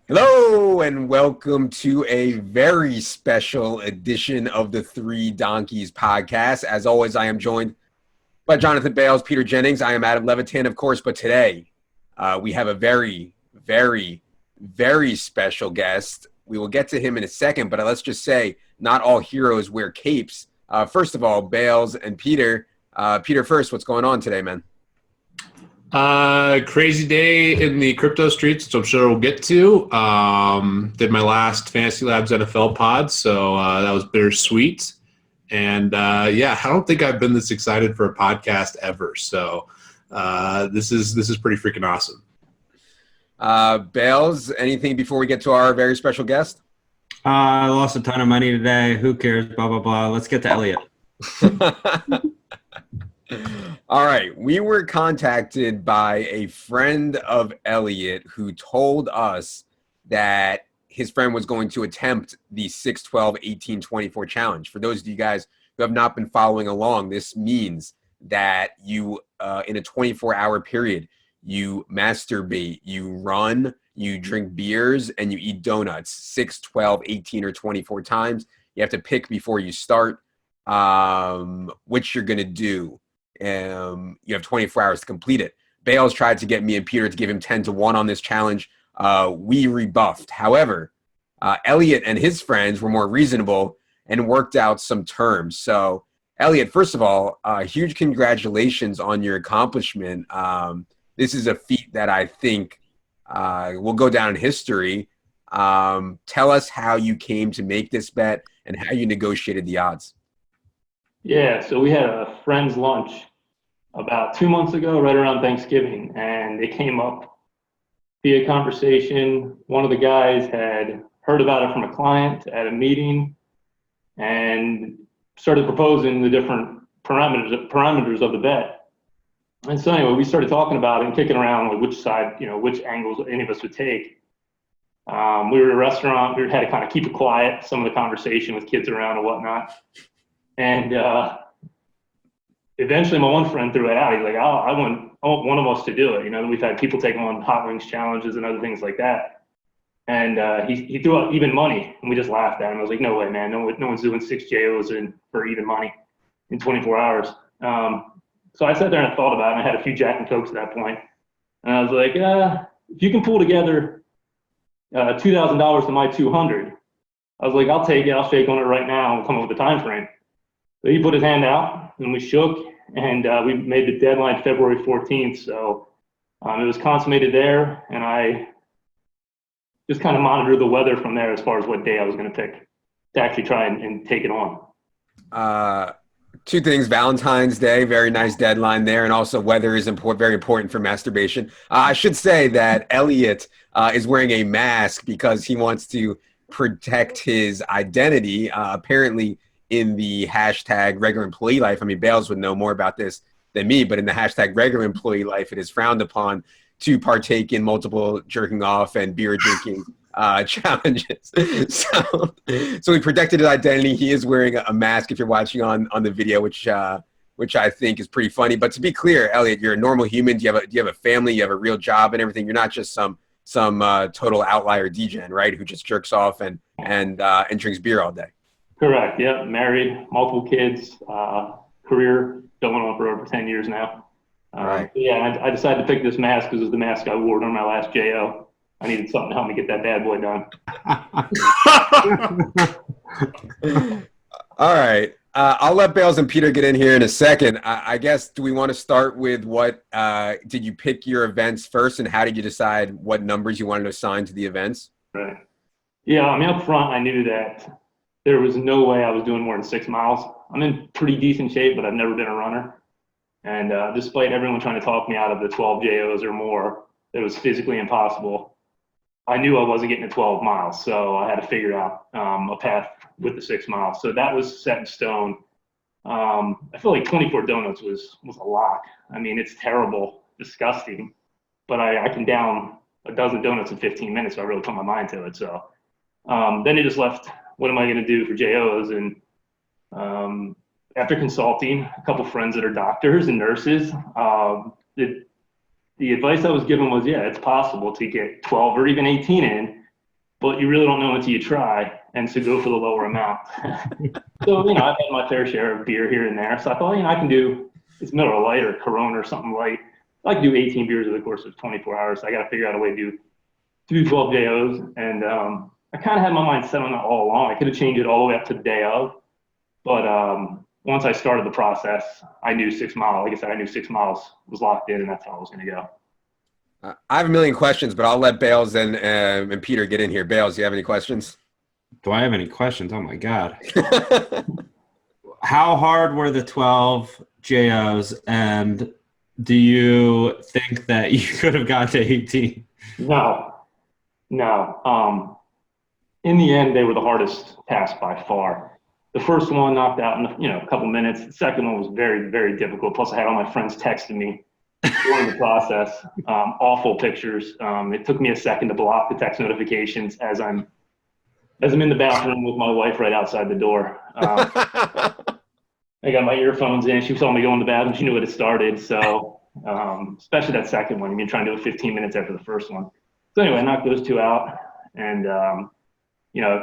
Hello and welcome to a very special edition of the Three Donkeys podcast. As always, I am joined by Jonathan Bales, Peter Jennings. I am Adam Levitan, of course, but today we have a very special guest. We will get to him in a second, but let's just say not all heroes wear capes. First of all, Bales and Peter. Peter first, what's going on today, man? Crazy day in the crypto streets, which I'm sure we'll get to. Did my last Fantasy Labs NFL pod, so that was bittersweet. And I don't think I've been this excited for a podcast ever. So this is pretty freaking awesome. Bales, anything before we get to our very special guest? I lost a ton of money today. Who cares? Blah, blah, blah. Let's get to Elliot. All right. We were contacted by a friend of Elliot who told us that his friend was going to attempt the 6-12-18-24 challenge. For those of you guys who have not been following along, this means that you, in a 24-hour period, you masturbate, you run, you drink beers, and you eat donuts 6, 12, 18, or 24 times. You have to pick before you start which you're going to do. You have 24 hours to complete it. Bales tried to get me and Peter to give him 10-1 on this challenge. We rebuffed. However, Elliot and his friends were more reasonable and worked out some terms. So, Elliot, first of all, huge congratulations on your accomplishment. This is a feat that I think will go down in history. Tell us how you came to make this bet and how you negotiated the odds. Yeah, so we had a friend's lunch about 2 months ago, right around Thanksgiving, and it came up via conversation. One of the guys had heard about it from a client at a meeting and started proposing the different parameters of the bet. And so anyway, we started talking about it and kicking around like which side, which angles any of us would take. We were at a restaurant. We had to kind of keep it quiet, some of the conversation with kids around and whatnot. And eventually my one friend threw it out. He's like, I want one of us to do it. We've had people take on hot wings challenges and other things like that. And he threw out even money, and we just laughed at him. I was like, no way, man. No one's doing 6 JOs for even money in 24 hours. So I sat there and I thought about it, and I had a few Jack and Cokes at that point. And I was like, if you can pull together $2,000 to my 200, I was like, I'll take it. I'll shake on it right now and come up with a time frame. So he put his hand out, and we shook, and we made the deadline February 14th. So it was consummated there, and I just kind of monitored the weather from there as far as what day I was going to pick to actually try and take it on. Two things: Valentine's Day, very nice deadline there, and also weather is very important for masturbation. I should say that Elliot is wearing a mask because he wants to protect his identity. Apparently, in the hashtag regular employee life, I mean, Bales would know more about this than me, but in the hashtag regular employee life, it is frowned upon to partake in multiple jerking off and beer drinking challenges. So he protected his identity. He is wearing a mask if you're watching on the video, which I think is pretty funny. But to be clear, Elliot, you're a normal human. Do you have a family? You have a real job and everything. You're not just some total outlier degen, right? Who just jerks off and drinks beer all day. Correct. Yep. Married, multiple kids, career going on for over 10 years now. Right. Yeah, I decided to pick this mask because it was the mask I wore during my last JO. I needed something to help me get that bad boy done. All right. I'll let Bales and Peter get in here in a second. I guess, do we want to start with what did you pick your events first, and how did you decide what numbers you wanted to assign to the events? Right. Yeah, I mean, up front, I knew that there was no way I was doing more than 6 miles. I'm in pretty decent shape, but I've never been a runner. And despite everyone trying to talk me out of the 12 JOs or more, it was physically impossible. I knew I wasn't getting to 12 miles, so I had to figure out a path with the 6 miles. So that was set in stone. I feel like 24 donuts was a lock. I mean, it's terrible, disgusting, but I can down a dozen donuts in 15 minutes, so I really put my mind to it. So then it just left, what am I going to do for JOs? And after consulting a couple friends that are doctors and nurses, the advice I was given was, yeah, it's possible to get 12 or even 18 in but you really don't know until you try, and so go for the lower amount. So, I've had my fair share of beer here and there. So I thought, I can do, it's Miller Lite or Corona or something light. I can do 18 beers over the course of 24 hours. So I got to figure out a way to do 12 JOs. And I kind of had my mind set on that all along. I could have changed it all the way up to the day of. But once I started the process, I knew 6 miles. Like I said, I knew 6 miles was locked in, and that's how I was going to go. I have a million questions, but I'll let Bales and Peter get in here. Bales, do you have any questions? Do I have any questions? Oh my God. How hard were the 12 JOs, and do you think that you could have got to 18? No. In the end, they were the hardest task by far. The first one knocked out in a couple minutes. The second one was very, very difficult. Plus, I had all my friends texting me during the process. Awful pictures. It took me a second to block the text notifications as I'm in the bathroom with my wife right outside the door. I got my earphones in. She saw me go in the bathroom. She knew it had started. So, especially that second one. Trying to do it 15 minutes after the first one. So anyway, I knocked those 2 out and,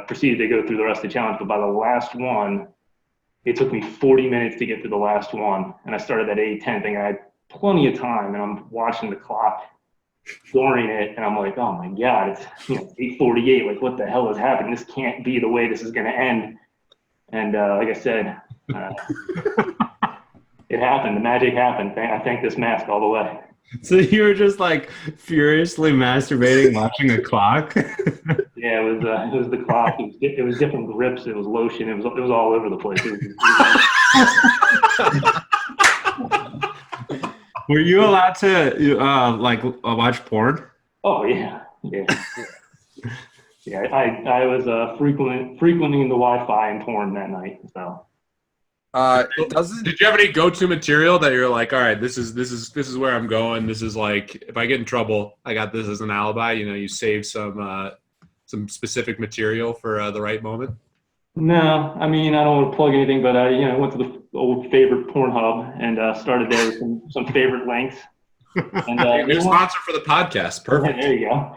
proceeded to go through the rest of the challenge. But by the last one, it took me 40 minutes to get through the last one. And I started that 8:10 thing. I had plenty of time, and I'm watching the clock during it, and I'm like, oh my God, it's 8:48. Like, what the hell is happening? This can't be the way this is going to end. And like I said, it happened. The magic happened. I thank this mask all the way. So you were just like furiously masturbating, watching a clock? Yeah, it was the clock. It was different grips. It was lotion. It was all over the place. Were you allowed to watch porn? Oh yeah. Yeah. I was frequenting the Wi-Fi and porn that night. So. Did you have any go-to material that you're like, all right, this is where I'm going. This is like, if I get in trouble, I got this as an alibi. You save some specific material for the right moment. No, I don't want to plug anything, but I went to the old favorite Pornhub and started there with some favorite links. And new sponsor for the podcast. Perfect. There you go.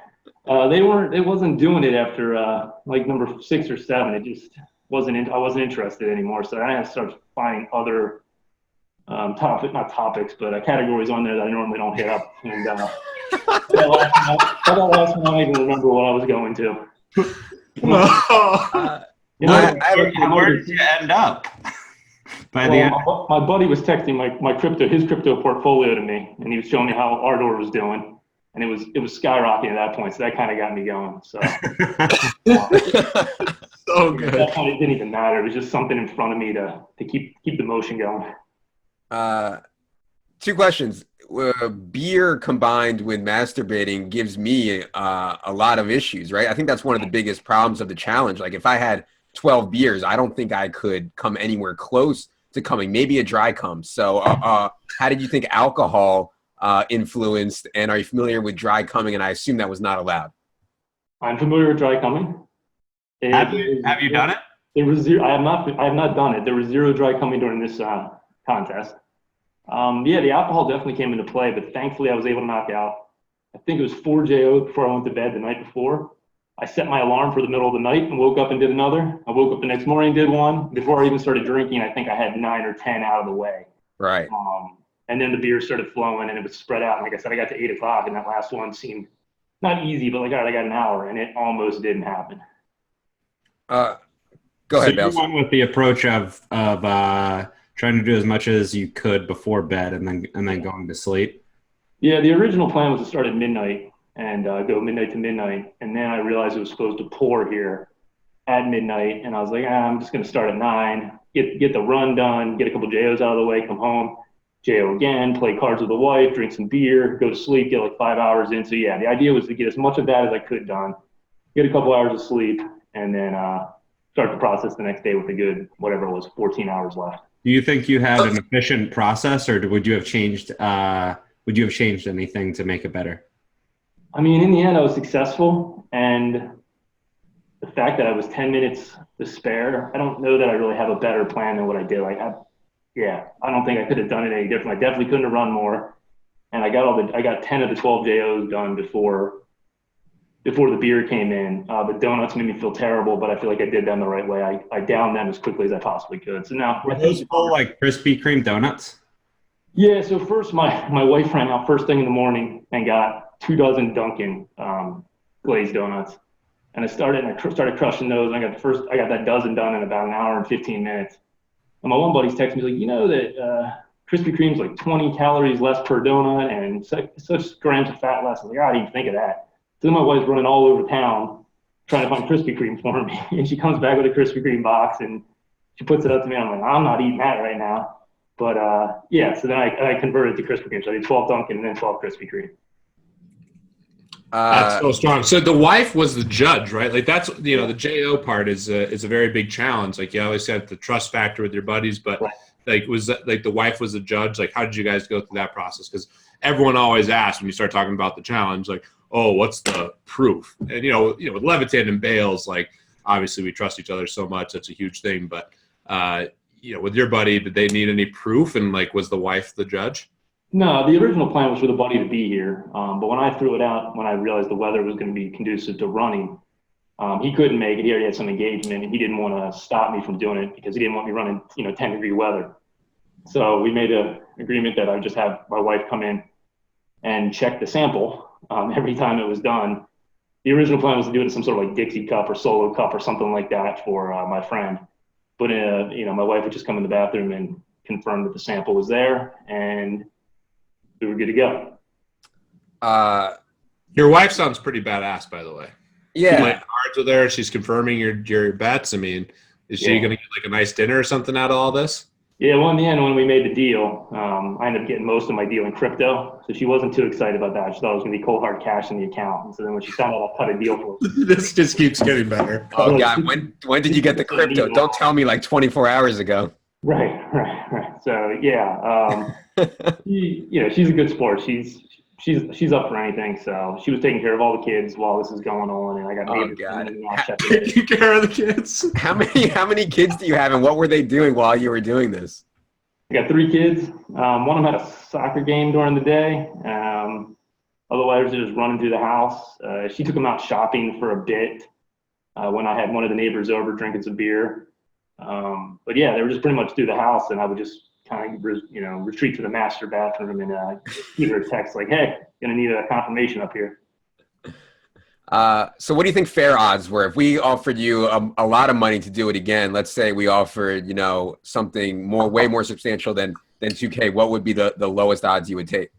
It wasn't doing it after like number 6 or 7. It just I wasn't interested anymore. So I had to start finding other not topics, but categories on there that I normally don't hit up. And that last one, I don't even remember what I was going to. Where did you end up? By the end? My buddy was texting his crypto portfolio to me, and he was showing me how Ardor was doing, and it was skyrocketing at that point. So that kind of got me going. So. So good. At that point, it didn't even matter. It was just something in front of me to keep the motion going. 2 questions. Beer combined with masturbating gives me a lot of issues, right? I think that's one of the biggest problems of the challenge. Like if I had 12 beers, I don't think I could come anywhere close to coming, maybe a dry cum. So how did you think alcohol influenced, and are you familiar with dry cumming? And I assume that was not allowed. I'm familiar with dry cumming. Have you done it? There was zero. I have not done it. There was 0 dry cumming during this contest. The alcohol definitely came into play, but thankfully I was able to knock out, I think it was 4 JOs before I went to bed the night before. I set my alarm for the middle of the night and woke up and did another. I woke up the next morning, did one. Before I even started drinking, I think I had 9 or 10 out of the way. Right. And then the beer started flowing and it was spread out. And like I said, I got to 8 o'clock and that last one seemed not easy, but like, all right, I got an hour, and it almost didn't happen. Go ahead, so you went with the approach of trying to do as much as you could before bed and then going to sleep. Yeah, the original plan was to start at midnight and go midnight to midnight, and then I realized it was supposed to pour here at midnight, and I was like, I'm just going to start at 9, get the run done, get a couple JOs out of the way, come home, JO again, play cards with the wife, drink some beer, go to sleep, get like 5 hours in. So yeah, the idea was to get as much of that as I could done, get a couple hours of sleep, and then start the process the next day with a good, whatever it was, 14 hours left. Do you think you had an efficient process, or would you have changed anything to make it better? In the end, I was successful, and the fact that I was 10 minutes to spare, I don't know that I really have a better plan than what I did. I don't think I could have done it any different. I definitely couldn't have run more, and I got 10 of the 12 JOs done before before the beer came in. The donuts made me feel terrible, but I feel like I did them the right way. I downed them as quickly as I possibly could. So now, Were those full like Krispy Kreme donuts? yeah. So first, my wife ran out first thing in the morning and got 2 dozen Dunkin' glazed donuts, and I started crushing those. And I got that dozen done in about an hour and 15 minutes. And my one buddy's texting me like, you know that Krispy Kreme's like 20 calories less per donut and such grams of fat less. I was like, I didn't even think of that. So then my wife's running all over town trying to find Krispy Kreme for me. And she comes back with a Krispy Kreme box and she puts it up to me. I'm like, I'm not eating that right now. But yeah, so then I converted to Krispy Kreme. So I did 12 Dunkin' and then 12 Krispy Kreme. That's so strong. So the wife was the judge, right? Like that's, you know, the JO part is a very big challenge. Like you always said, the trust factor with your buddies, but like was that, like the wife was the judge? Like how did you guys go through that process? Because everyone always asks when you start talking about the challenge, like, oh, what's the proof? And you know, with Levitan and Bales, like obviously we trust each other so much. That's a huge thing. But you know, with your buddy, did they need any proof? And like, was the wife the judge? No, the original plan was for the buddy to be here. But when I threw it out, when I realized the weather was going to be conducive to running, he couldn't make it. He already had some engagement, and he didn't want to stop me from doing it because he didn't want me running, 10-degree weather. So we made an agreement that I would just have my wife come in and check the sample every time it was done. The original plan was to do it in some sort of like Dixie cup or Solo cup or something like that for my friend. But my wife would just come in the bathroom and confirm that the sample was there, and we were good to go. Your wife sounds pretty badass, by the way. Yeah. Like cards with her, she's confirming your bets. I mean, is she going to get like a nice dinner or something out of all this? Yeah, well, in the end, when we made the deal, I ended up getting most of my deal in crypto. So she wasn't too excited about that. She thought it was going to be cold hard cash in the account. And so then when she found out I cut a deal for her. This just keeps getting better. Oh, God. When did you get the crypto? Don't tell me like 24 hours ago. Right. So, yeah, she's a good sport. She's up for anything. So she was taking care of all the kids while this is going on. And I got taking care of the kids. How many kids do you have, and what were they doing while you were doing this? I got 3 kids. One of them had a soccer game during the day. Otherwise, they're just running through the house. She took them out shopping for a bit when I had one of the neighbors over drinking some beer. But yeah, they were just pretty much through the house, and I would just kind of, retreat to the master bathroom and give her a text like, "Hey, gonna need a confirmation up here." So what do you think fair odds were? If we offered you a lot of money to do it again, let's say we offered, something way more substantial than 2K, what would be the lowest odds you would take?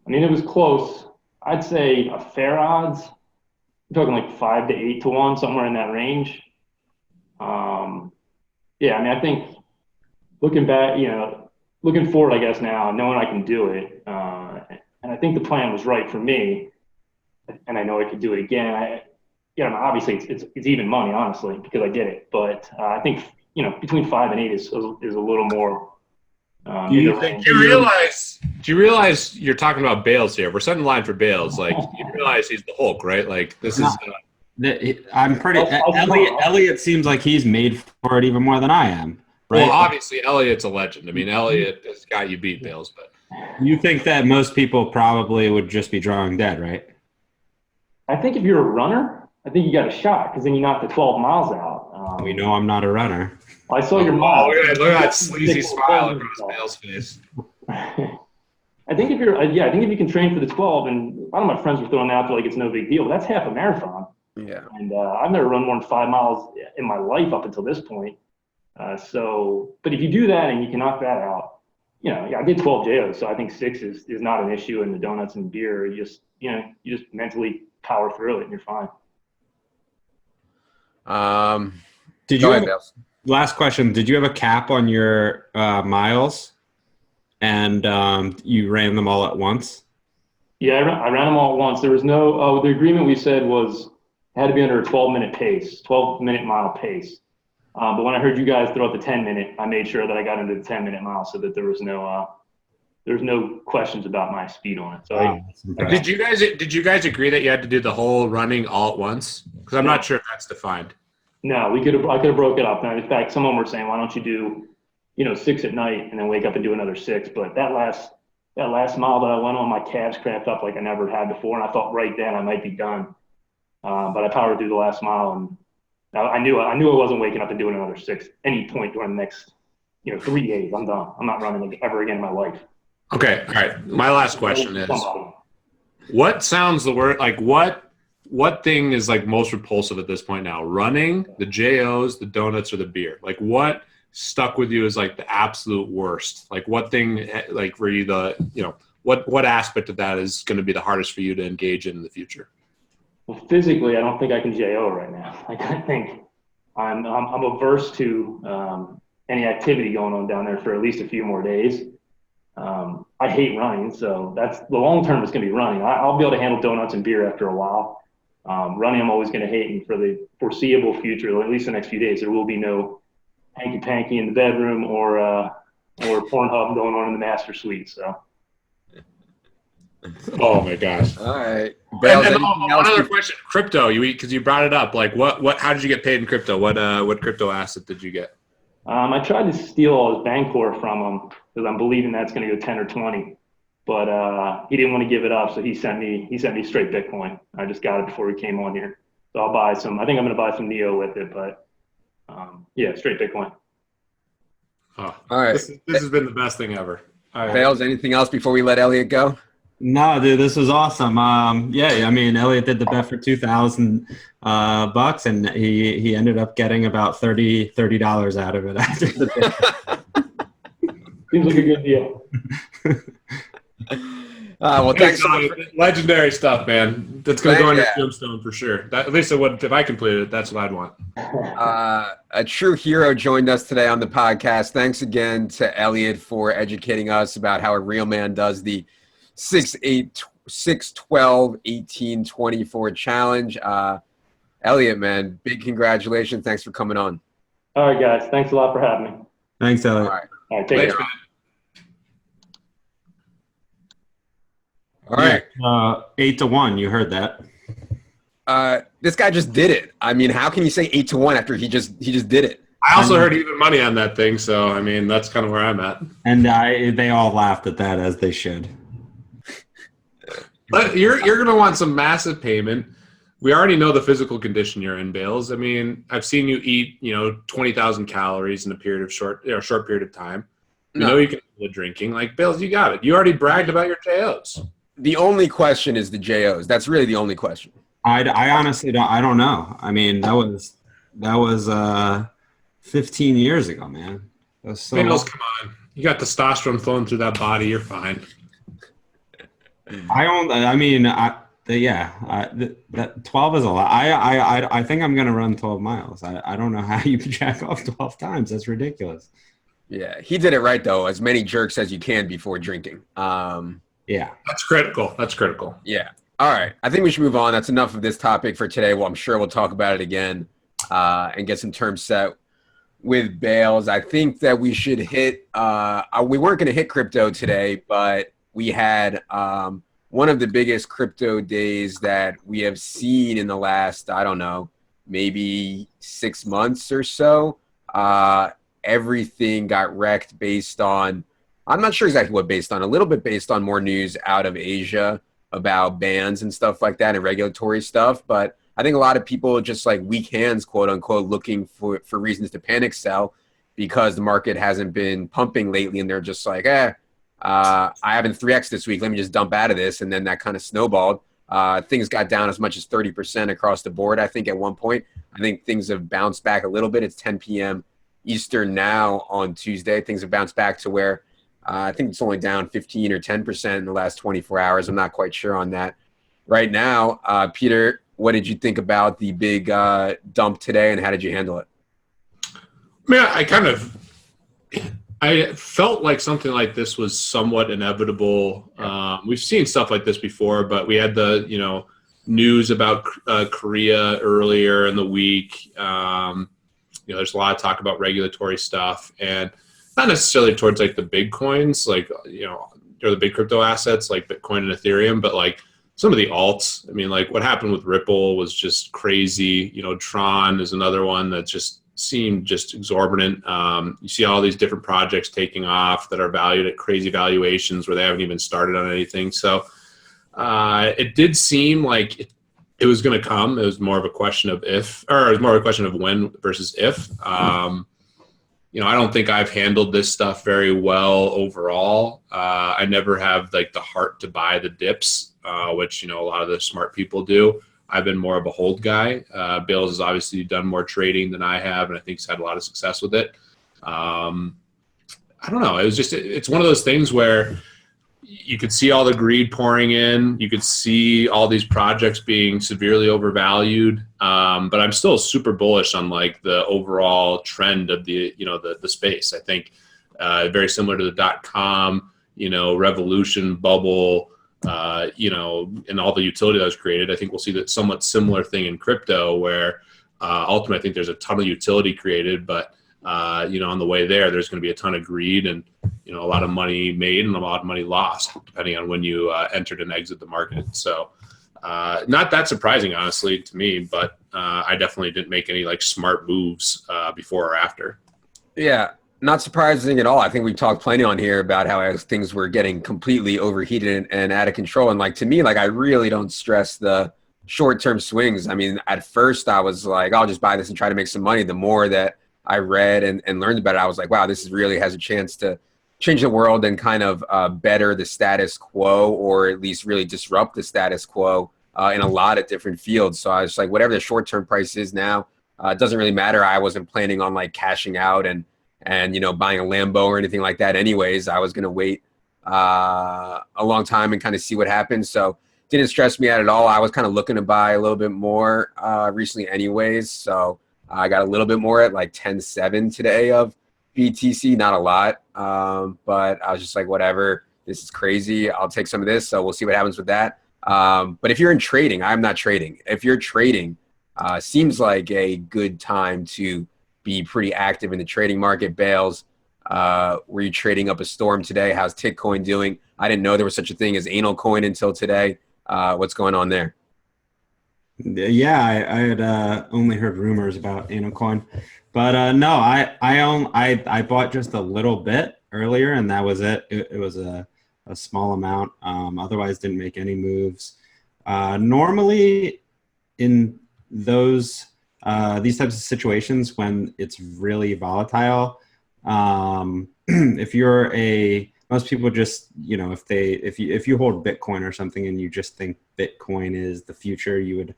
It was close. I'd say a fair odds, I'm talking like 5 to 8 to 1, somewhere in that range. I think looking back, looking forward, I guess now, knowing I can do it, and I think the plan was right for me, and I know I could do it again. Obviously it's even money, honestly, because I did it. But I think between 5 and 8 is a little more. Do you realize you're talking about Bales here? We're setting the line for Bales. Like you realize he's the Hulk, right? Like this is. I'm pretty. Elliot seems like he's made for it even more than I am. Right? Well, obviously Elliot's a legend. I mean, Elliot has got you beat, Bales, but. You think that most people probably would just be drawing dead, right? I think if you're a runner, I think you got a shot because then you knock the 12 miles out. We know I'm not a runner. I saw your mom. Look at that sleazy smile across Bale's face. I think if you can train for the 12, and a lot of my friends were throwing out there like it's no big deal. That's half a marathon. Yeah. And I've never run more than 5 miles in my life up until this point. But if you do that and you can knock that out, I did 12 JOs, so I think 6 is not an issue in the donuts and beer. You just mentally power through it and you're fine. Last question, did you have a cap on your miles and you ran them all at once? Yeah, I ran them all at once. There was no, the agreement we said was it had to be under a 12-minute mile pace. But when I heard you guys throw out the 10-minute, I made sure that I got into the 10-minute mile so that there was no questions about my speed on it. So did you guys agree that you had to do the whole running all at once? Because I'm not sure if that's defined. No, I could have broke it up. Now, in fact, some of them were saying, why don't you do, 6 at night and then wake up and do another 6? But that last that last mile that I went on, my calves cramped up like I never had before, and I thought right then I might be done. But I powered through the last mile, and I knew I wasn't waking up and doing another 6 any point during the next 3 days. I'm done. I'm not running ever again in my life. Okay, all right. My last question is, what sounds the word like what thing is like most repulsive at this point now? Running, the JOs, the donuts, or the beer? Like what stuck with you as like the absolute worst? Like what thing like were you what aspect of that is going to be the hardest for you to engage in the future? Well, physically, I don't think I can JO right now. Like I think I'm averse to any activity going on down there for at least a few more days. I hate running, so that's the long term is going to be running. I'll be able to handle donuts and beer after a while. Running, I'm always going to hate, and for the foreseeable future, or at least the next few days, there will be no hanky panky in the bedroom or Pornhub going on in the master suite. So. Oh my gosh! All right. And one other question: crypto. Because you brought it up. Like what? How did you get paid in crypto? What crypto asset did you get? I tried to steal all his Bancor from him because I'm believing that's going to go 10 or 20, but he didn't want to give it up, so he sent me straight Bitcoin. I just got it before we came on here, so I'll buy some. I think I'm going to buy some Neo with it, but yeah, straight Bitcoin. Oh, all right. This has been the best thing ever. All right. Bales, anything else before we let Elliot go? No, dude, this was awesome. Yeah, I mean, Elliot did the bet for $2,000 bucks, and he ended up getting about $30 out of it after the bet. Seems like a good deal. Well, thanks so much. Legendary stuff, man. That's going to go on your Yeah. tombstone for sure. At least if I completed it, that's what I'd want. A true hero joined us today on the podcast. Thanks again to Elliot for educating us about how a real man does the 6'8", 6'12", 18, 24 challenge. Elliot, man, big congratulations. Thanks for coming on. All right, guys. Thanks a lot for having me. Thanks, Elliot. All right, take Thanks, care. man. All right. 8-1. You heard that. This guy just did it. I mean, how can you say 8-1 after he just did it? I also heard even money on that thing, so I mean that's kind of where I'm at. And they all laughed at that, as they should. But you're going to want some massive payment. We already know the physical condition you're in, Bales. I mean, I've seen you eat 20,000 calories in a short period of time. We know you can do the drinking. Like Bales, you got it. You already bragged about your JOs. The only question is the JOs. That's really the only question. I honestly don't know. I mean, that was 15 years ago, man. That was so Bales, come on. You got testosterone flowing through that body. You're fine. That 12 is a lot. I think I'm gonna run 12 miles. I don't know how you jack off 12 times. That's ridiculous. Yeah, he did it right though. As many jerks as you can before drinking. Yeah, That's critical. Yeah. All right. I think we should move on. That's enough of this topic for today. Well, I'm sure we'll talk about it again and get some terms set with Bales. I think that we should hit. We weren't going to hit crypto today, but we had one of the biggest crypto days that we have seen in the last, I don't know, maybe 6 months or so. Everything got wrecked based on, I'm not sure exactly what based on, a little bit based on more news out of Asia about bans and stuff like that and regulatory stuff. But I think a lot of people just like weak hands, quote unquote, looking for reasons to panic sell because the market hasn't been pumping lately. And they're just like, I haven't 3X this week. Let me just dump out of this. And then that kind of snowballed. Things got down as much as 30% across the board. I think at one point, I think things have bounced back a little bit. It's 10 p.m. Eastern now on Tuesday. Things have bounced back to where I think it's only down 15 or 10% in the last 24 hours. I'm not quite sure on that right now. Peter, what did you think about the big dump today and how did you handle it? I felt like something like this was somewhat inevitable. We've seen stuff like this before, but we had the, news about Korea earlier in the week. There's a lot of talk about regulatory stuff and not necessarily towards like the big coins, like, or the big crypto assets like Bitcoin and Ethereum, but like some of the alts. I mean, like what happened with Ripple was just crazy. Tron is another one that just seem just exorbitant. You see all these different projects taking off that are valued at crazy valuations where they haven't even started on anything. So it did seem like it was going to come. It was more of a question of if, or it was more of a question of when versus if. I don't think I've handled this stuff very well overall. I never have like the heart to buy the dips, which, a lot of the smart people do. I've been more of a hold guy. Bales has obviously done more trading than I have, and I think he's had a lot of success with it. I don't know. It's one of those things where you could see all the greed pouring in. You could see all these projects being severely overvalued. But I'm still super bullish on like the overall trend of the space. I think very similar to the .com, revolution bubble, and all the utility that was created. I think we'll see that somewhat similar thing in crypto where ultimately I think there's a ton of utility created, but on the way there's going to be a ton of greed and, a lot of money made and a lot of money lost depending on when you entered and exit the market. So not that surprising, honestly, to me, but I definitely didn't make any like smart moves before or after. Yeah, not surprising at all. I think we've talked plenty on here about how things were getting completely overheated and out of control. And like, to me, like I really don't stress the short-term swings. I mean, at first I was like, I'll just buy this and try to make some money. The more that I read and learned about it, I was like, wow, this really has a chance to change the world and kind of better the status quo, or at least really disrupt the status quo in a lot of different fields. So I was like, whatever the short-term price is now, it doesn't really matter. I wasn't planning on like cashing out and buying a Lambo or anything like that anyways. I was going to wait a long time and kind of see what happens. So didn't stress me out at all. I was kind of looking to buy a little bit more recently anyways. So I got a little bit more at like 10.7 today of BTC, not a lot. But I was just like, whatever, this is crazy. I'll take some of this. So we'll see what happens with that. But if you're in trading, I'm not trading. If you're trading, seems like a good time to be pretty active in the trading market. Bales, were you trading up a storm today? How's Tickcoin doing? I didn't know there was such a thing as anal coin until today. What's going on there? Yeah, I had only heard rumors about anal coin, but no, I bought just a little bit earlier, and that was it. It was a small amount. Otherwise, didn't make any moves. Normally, in those these types of situations when it's really volatile, if you're most people just, if you hold Bitcoin or something and you just think Bitcoin is the future, you would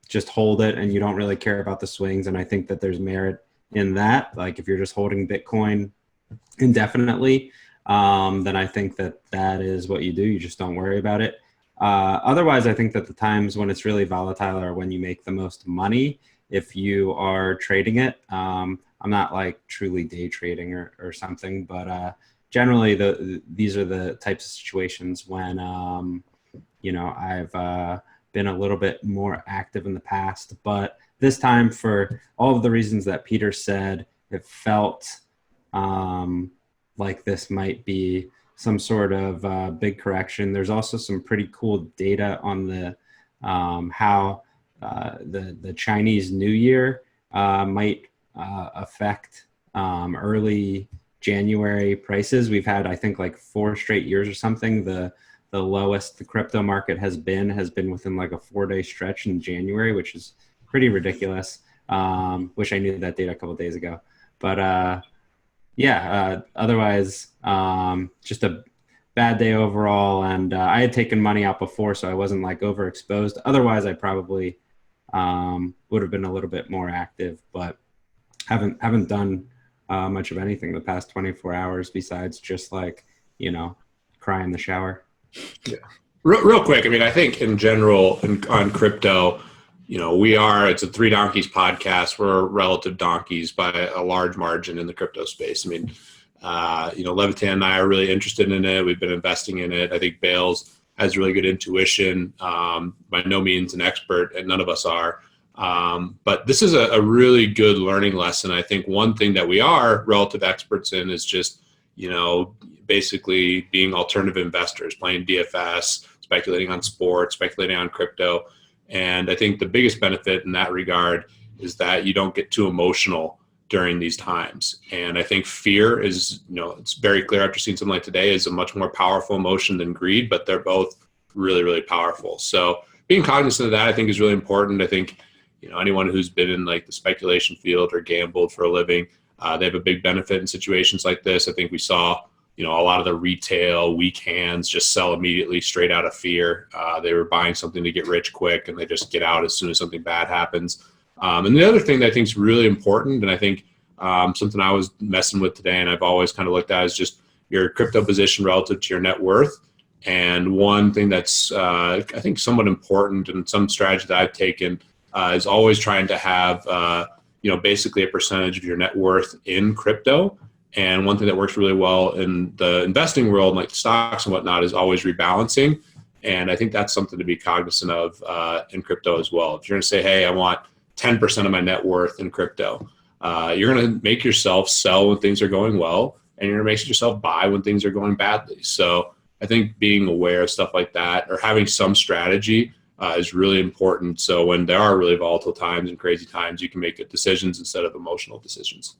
just hold it and you don't really care about the swings. And I think that there's merit in that. Like if you're just holding Bitcoin indefinitely, then I think that is what you do. You just don't worry about it. Otherwise, I think that the times when it's really volatile are when you make the most money if you are trading it. I'm not like truly day trading or something, but generally these are the types of situations when I've been a little bit more active in the past. But this time, for all of the reasons that Peter said, it felt like this might be some sort of big correction. There's also some pretty cool data on the how the Chinese New Year might affect early January prices. We've had, I think, like 4 straight years or something. The lowest the crypto market has been within like a 4-day stretch in January, which is pretty ridiculous. Wish I knew that data a couple of days ago. But otherwise, just a bad day overall. And I had taken money out before, so I wasn't like overexposed. Otherwise, I probably would have been a little bit more active, but haven't done much of anything the past 24 hours besides just like, cry in the shower. Yeah. Real quick. I mean, I think in general on crypto, it's a Three Donkeys podcast. We're relative donkeys by a large margin in the crypto space. I mean, Levitan and I are really interested in it. We've been investing in it. I think Bales has really good intuition. By no means an expert, and none of us are. But this is a really good learning lesson. I think one thing that we are relative experts in is just, basically being alternative investors, playing DFS, speculating on sports, speculating on crypto. And I think the biggest benefit in that regard is that you don't get too emotional during these times. And I think fear is, it's very clear after seeing something like today, is a much more powerful emotion than greed, but they're both really, really powerful. So being cognizant of that, I think, is really important. I think, anyone who's been in like the speculation field or gambled for a living, they have a big benefit in situations like this. I think we saw, a lot of the retail weak hands just sell immediately straight out of fear. They were buying something to get rich quick, and they just get out as soon as something bad happens. And the other thing that I think is really important, and I think something I was messing with today and I've always kind of looked at, is just your crypto position relative to your net worth. And one thing that's, I think, somewhat important, and some strategy that I've taken is always trying to have, basically a percentage of your net worth in crypto. And one thing that works really well in the investing world, like stocks and whatnot, is always rebalancing. And I think that's something to be cognizant of in crypto as well. If you're going to say, hey, I want 10% of my net worth in crypto, you're going to make yourself sell when things are going well, and you're going to make yourself buy when things are going badly. So I think being aware of stuff like that, or having some strategy, is really important. So when there are really volatile times and crazy times, you can make good decisions instead of emotional decisions.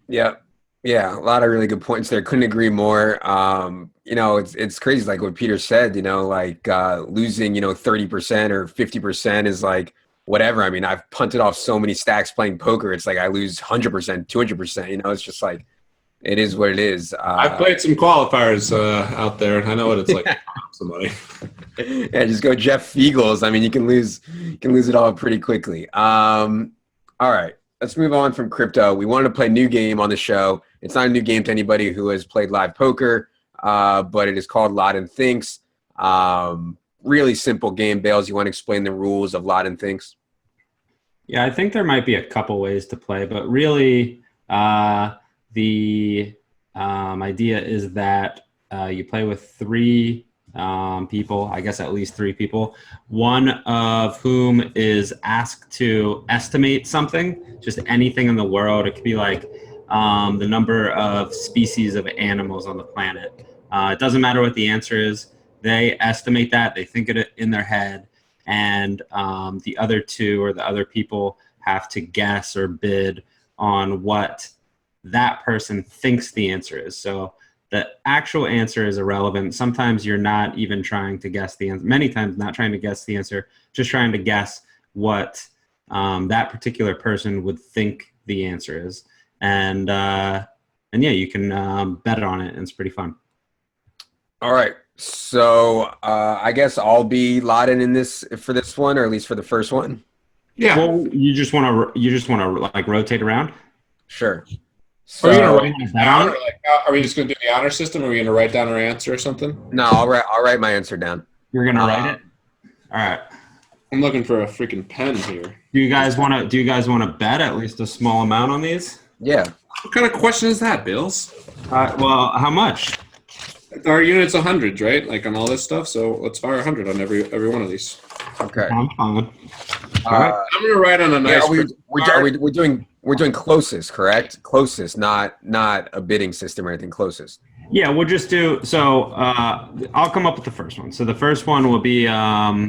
Yeah. Yeah. A lot of really good points there. Couldn't agree more. It's crazy. Like what Peter said, losing, 30% or 50% is like, whatever. I mean, I've punted off so many stacks playing poker. It's like I lose 100%, 200%. It's just like, it is what it is. I've played some qualifiers out there, and I know what it's like to pop some money. Yeah, just go Jeff Fiegels. I mean, you can lose it all pretty quickly. All right, let's move on from crypto. We wanted to play a new game on the show. It's not a new game to anybody who has played live poker, but it is called Lot and Thinks. Really simple game. Bales, you want to explain the rules of Lot and Thinks? Yeah, I think there might be a couple ways to play, but really the idea is that you play with three people, I guess at least three people, one of whom is asked to estimate something, just anything in the world. It could be like the number of species of animals on the planet. It doesn't matter what the answer is. They estimate that, they think it in their head, and the other two or the other people have to guess or bid on what that person thinks the answer is. So the actual answer is irrelevant. Sometimes you're not even trying to guess the answer. Many times not trying to guess the answer, just trying to guess what that particular person would think the answer is. And yeah, you can bet on it, and it's pretty fun. All right. So I guess I'll be Laden in this for this one, or at least for the first one. Yeah. Well, you just want to like rotate around. Sure. So, are you gonna write that down? Are we just gonna do the honor system? Or are we gonna write down our answer or something? No, I'll write my answer down. You're gonna write it. All right. I'm looking for a freaking pen here. Do you guys want to bet at least a small amount on these? Yeah. What kind of question is that, Bills? Well, how much? Our unit's 100, right? Like on all this stuff. So let's fire 100 on every one of these. Okay. I'm fine. I'm gonna write on a nice. Yeah, we're doing closest, correct? Closest, not a bidding system or anything. Closest. Yeah, we'll just do. So I'll come up with the first one. So the first one will be you're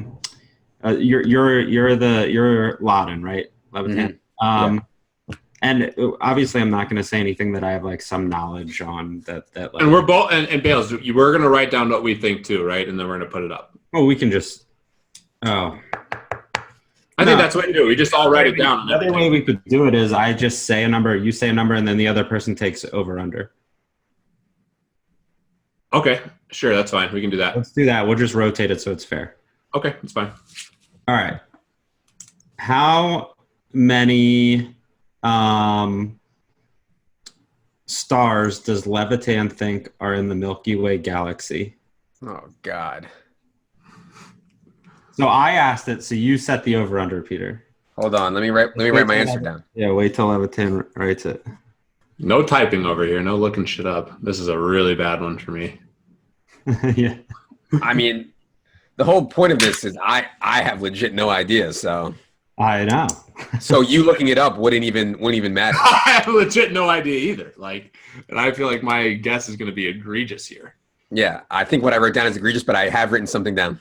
Laden, right? Levitan. Yeah. And obviously, I'm not going to say anything that I have like some knowledge on that. Like, And we're both and Bales, we're gonna write down what we think too, right? And then we're gonna put it up. well, we can just. Oh. I think that's what we do. We just all write it down. The other way we could do it is I just say a number, you say a number, and then the other person takes over under. Okay, sure, that's fine. We can do that. Let's do that. We'll just rotate it so it's fair. Okay, that's fine. All right. How many stars does Levitan think are in the Milky Way galaxy? Oh God. So I asked it, so you set the over under, Peter. Hold on. Let me write my answer down. Yeah, wait till Levitan writes it. No typing over here. No looking shit up. This is a really bad one for me. Yeah. I mean, the whole point of this is I have legit no idea. So I know. so you looking it up wouldn't even matter. I have legit no idea either. Like, and I feel like my guess is going to be egregious here. Yeah, I think what I wrote down is egregious, but I have written something down.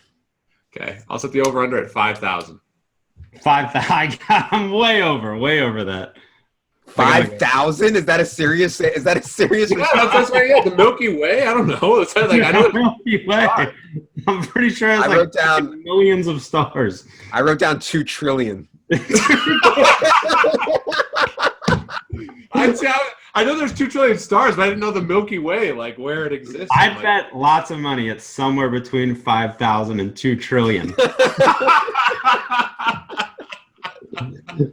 Okay, I'll set the over under at 5,000. I'm way over that. 5,000? Is that a serious? Is that a serious? Yeah, that's right. Yeah, the Milky Way. I don't know. It's like I know. Milky Way. I'm pretty sure it's I like wrote down millions of stars. I wrote down 2 trillion. I know there's 2 trillion stars, but I didn't know the Milky Way, like where it exists. I bet lots of money it's somewhere between 5,000 and 2 trillion.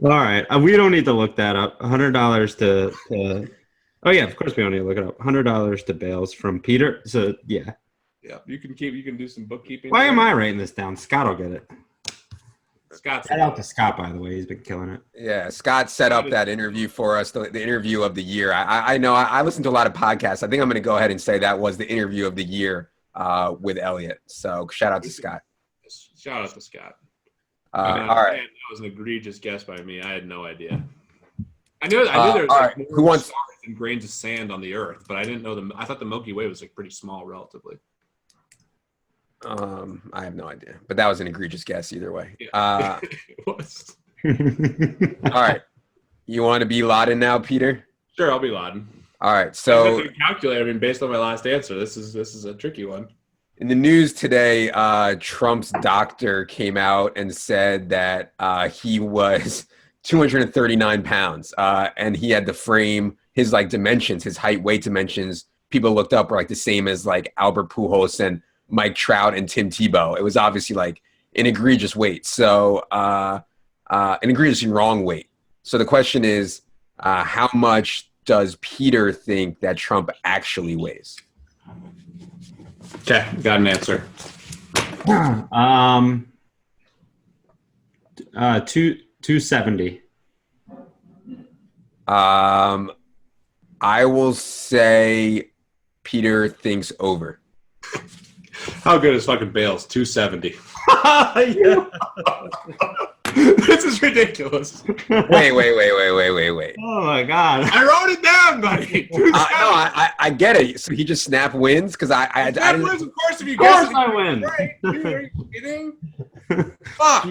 All right, we don't need to look that up. $100 to. Oh yeah, of course we don't need to look it up. $100 to Bales from Peter. So yeah. Yeah, you can do some bookkeeping. Why am I writing this down? Scott will get it. Scott. Shout out to Scott, by the way. He's been killing it. Yeah, Scott set up that interview for us, the interview of the year. I know I listened to a lot of podcasts. I think I'm going to go ahead and say that was the interview of the year with Elliot. So shout out to Scott. Shout out to Scott. All right. Man, that was an egregious guess by me. I had no idea. I knew there was like more Who wants- stars than grains of sand on the Earth, but I didn't know I thought the Milky Way was like pretty small relatively. I have no idea, but that was an egregious guess either way. Yeah. It was. All right. You want to be Laden now, Peter? Sure, I'll be Laden. All right. So So calculate. I mean, based on my last answer, this is a tricky one. in the news today, Trump's doctor came out and said that he was 239 pounds, and he had to frame his like dimensions, his height, weight dimensions. People looked up were like the same as like Albert Pujols and Mike Trout and Tim Tebow. It was obviously like an egregious weight. So an egregiously wrong weight. So the question is, how much does Peter think that Trump actually weighs? Okay, got an answer. 270. I will say Peter thinks over. How good is fucking Bales? 270. Yeah. This is ridiculous. Wait. Oh my god. I wrote it down, buddy. 270. No, I get it. So he just snap wins because I That didn't. was, of course, if you Of course guess it, I win. right. Dude, are you kidding? Fuck.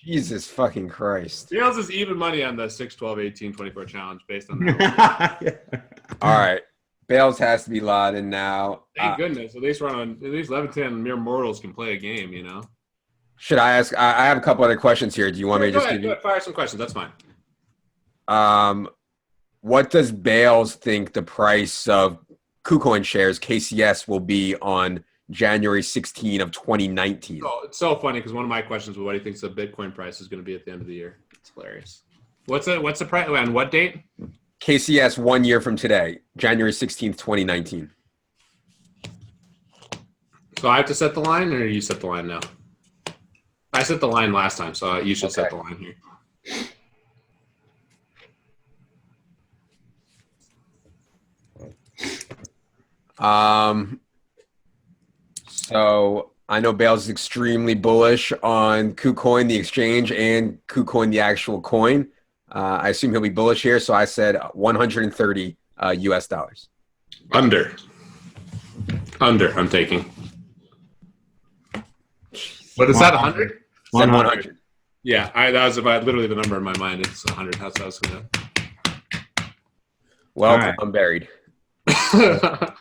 Jesus fucking Christ. Bales is even money on the 6, 12, 18, 24 challenge based on that. All right. Bales has to be Laden now. Thank goodness. At least we're on. At least Levitan mere mortals can play a game. You know. Should I ask? I have a couple other questions here. Do you want me to just give Go you? ahead, fire some questions. That's fine. What does Bales think the price of KuCoin shares KCS will be on January 16 of 2019? Oh, it's so funny because one of my questions was what he thinks the Bitcoin price is going to be at the end of the year. It's hilarious. What's the price on what date? KCS 1 year from today, January 16th, 2019. So I have to set the line, or you set the line now? I set the line last time, so you should set the line here. So I know Bales is extremely bullish on KuCoin, the exchange, and KuCoin, the actual coin. I assume he'll be bullish here, so I said 130 US dollars. Under, I'm taking. What is that, 100? 100. Yeah, that was about literally the number in my mind. It's 100. That's what I was going Well, right. I'm buried. to.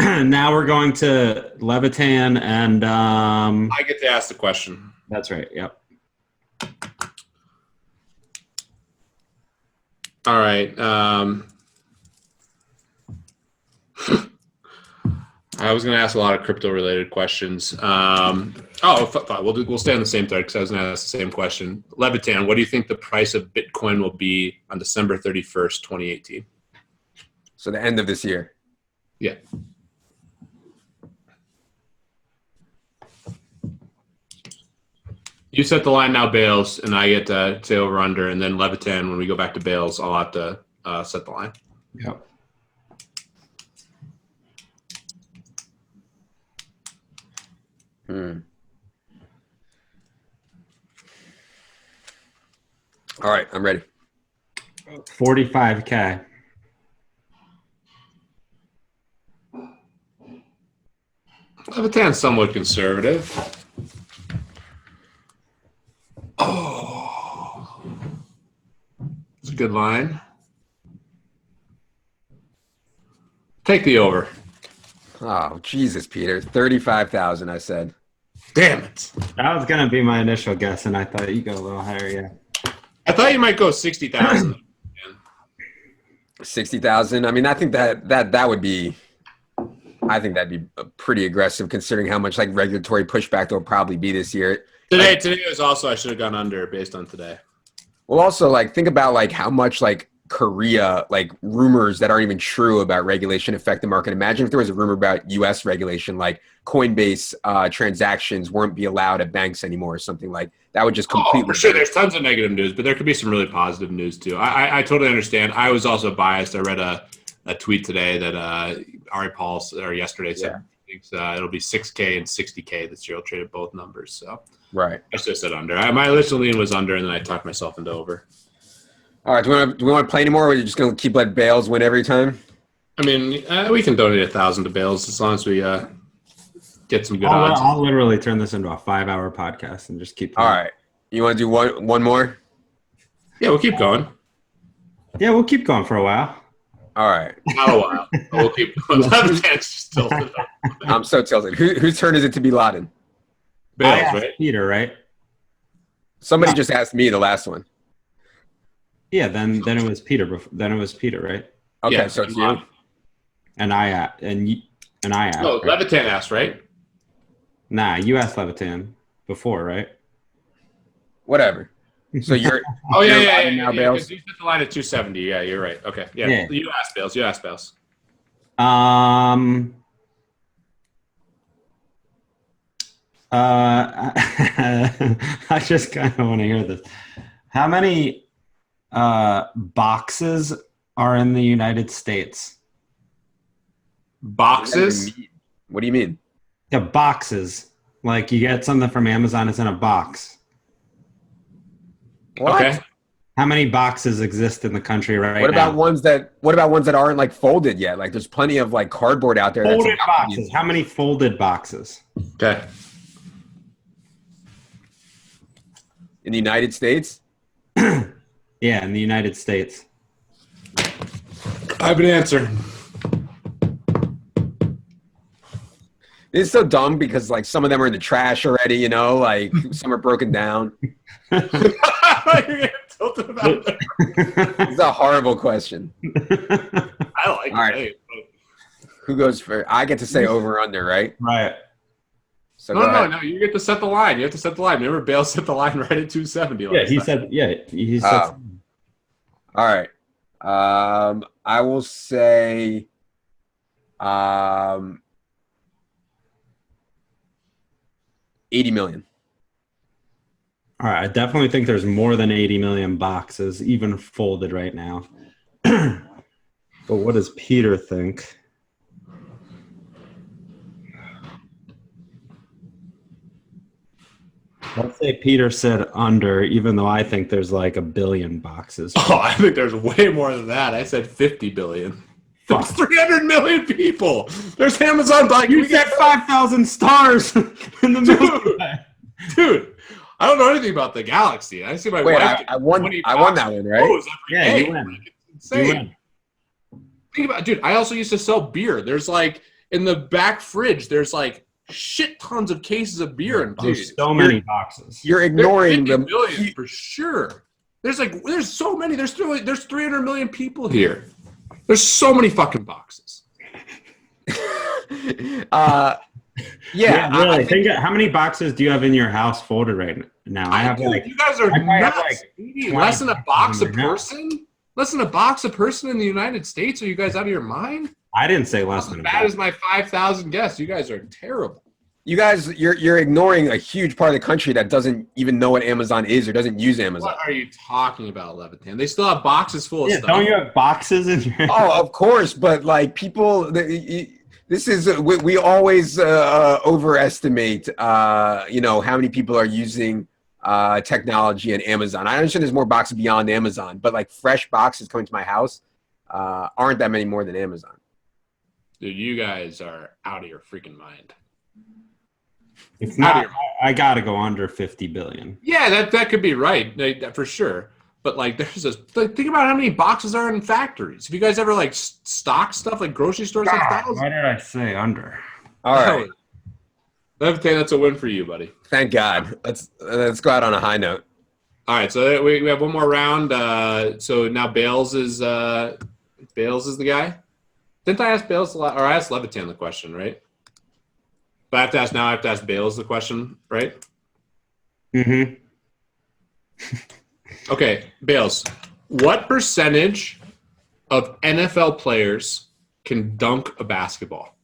Now we're going to Levitan and I get to ask the question. that's right. Yep. All right. I was going to ask a lot of crypto-related questions. Fine. We'll stay on the same thread because I was going to ask the same question. Levitan, what do you think the price of Bitcoin will be on December 31st, 2018? So the end of this year. Yeah. You set the line now, Bales, and I get to say over under, and then Levitan, when we go back to Bales, I'll have to set the line. Yep. All right, I'm ready. 45K. Levitan's somewhat conservative. Oh. a good line. Take the over. Oh, Jesus, Peter. 35,000, I said. Damn it. That was gonna be my initial guess, and I thought you go a little higher. Yeah. I thought you might go 60,000. 60,000. I mean, I think that would be, I think that'd be pretty aggressive considering how much like regulatory pushback there'll probably be this year. Today was also, I should have gone under based on today. Well, also like think about like how much like Korea, like rumors that aren't even true about regulation affect the market. Imagine if there was a rumor about US regulation, like Coinbase transactions weren't be allowed at banks anymore or something like that would just completely. For sure. There's tons of negative news, but there could be some really positive news too. I totally understand. I was also biased. I read a tweet today that Ari Paul or yesterday said it'll be 6K and 60K this year. I'll trade at both numbers. So right. I should have said under. My initial lean was under, and then I talked myself into over. All right. Do we want to play anymore, or are you just going to keep letting Bales win every time? I mean, we can donate 1,000 to Bales as long as we get some good odds. I'll literally turn this into a 5-hour podcast and just keep. All right. You want to do one more? Yeah, we'll keep going. Yeah, we'll keep going for a while. All right. Not a while. We'll keep going. Just tilted up. I'm so tilted. Whose turn is it to be Laden? Bales, right? Peter, right? Somebody just asked me the last one. Yeah, then it was Peter. Then it was Peter, right? Okay, Yeah, so it's you. And I asked. No, Right? Levitan asked, right? Nah, you asked Levitan before, right? Whatever. So you're. Oh, you're yeah. Laden now, Bales. You set the line at 270. Yeah, you're right. Okay. Yeah. Yeah. You asked Bales. I just kind of want to hear this. How many boxes are in the United States? Boxes? What do you mean? Yeah, boxes. Like you get something from Amazon, it's in a box. What? Okay. How many boxes exist in the country right What now? about ones that aren't like folded yet? Like there's plenty of like cardboard out there. Folded that's boxes. How many folded boxes? Okay. in the United States? Yeah, in the United States. I have an answer. It's so dumb because like some of them are in the trash already, you know, like some are broken down. You're getting tilted about that. It's a horrible question. I like All right. it. Who goes first? I get to say over or under, right? Right. So go ahead. No. You get to set the line. You have to set the line. Remember, Bale set the line right at 270. Yeah, he said. Yeah, he said. All right. I will say 80 million. All right, I definitely think there's more than 80 million boxes, even folded right now. But what does Peter think? Let's say Peter said under, even though I think there's like 1 billion boxes. Oh, I think there's way more than that. I said 50 billion. That's Fuck. 300 million people. There's Amazon buying. You said 5,000 stars in the Milky Way. Dude, I don't know anything about the galaxy. I see my Wait, wife. I won that one, right? Every Yeah, day. you win. Like, it's insane. You win. Think about, dude. I also used to sell beer. There's like in the back fridge. There's like shit tons of cases of beer and There's so many boxes. You're There's ignoring 50 the million for sure. There's so many. There's 300 million people here. There's so many fucking boxes. yeah, really. I think, How many boxes do you have in your house folded right now? I have Dude, like you guys are I probably have, nuts. like, Less than a box a 20 right now. person. Less than a box a person in the United States. Are you guys out of your mind? I didn't say less As than a bad box. as my 5,000 guests. You guys are terrible. you guys, you're ignoring a huge part of the country that doesn't even know what Amazon is or doesn't use Amazon. What are you talking about, Levitan? They still have boxes full of Yeah, stuff. don't you have boxes in your Oh, of course, but like people, this is we always overestimate, you know, how many people are using technology and Amazon. I understand there's more boxes beyond Amazon, but like fresh boxes coming to my house aren't that many more than Amazon. Dude, you guys are out of your freaking mind. It's not. I gotta go under 50 billion. Yeah, that could be right for sure. but like there's think about how many boxes are in factories. Have you guys ever like stock stuff like grocery stores? Like thousands? Why did I say under? All right. Levitan, that's a win for you, buddy. Thank God. Let's go out on a high note. All right, so we have one more round. So now Bales is the guy. Didn't I ask Bales or I asked Levitan the question, right? But I have to ask Bales the question, right? Mm-hmm. Okay, Bales. What percentage of NFL players can dunk a basketball?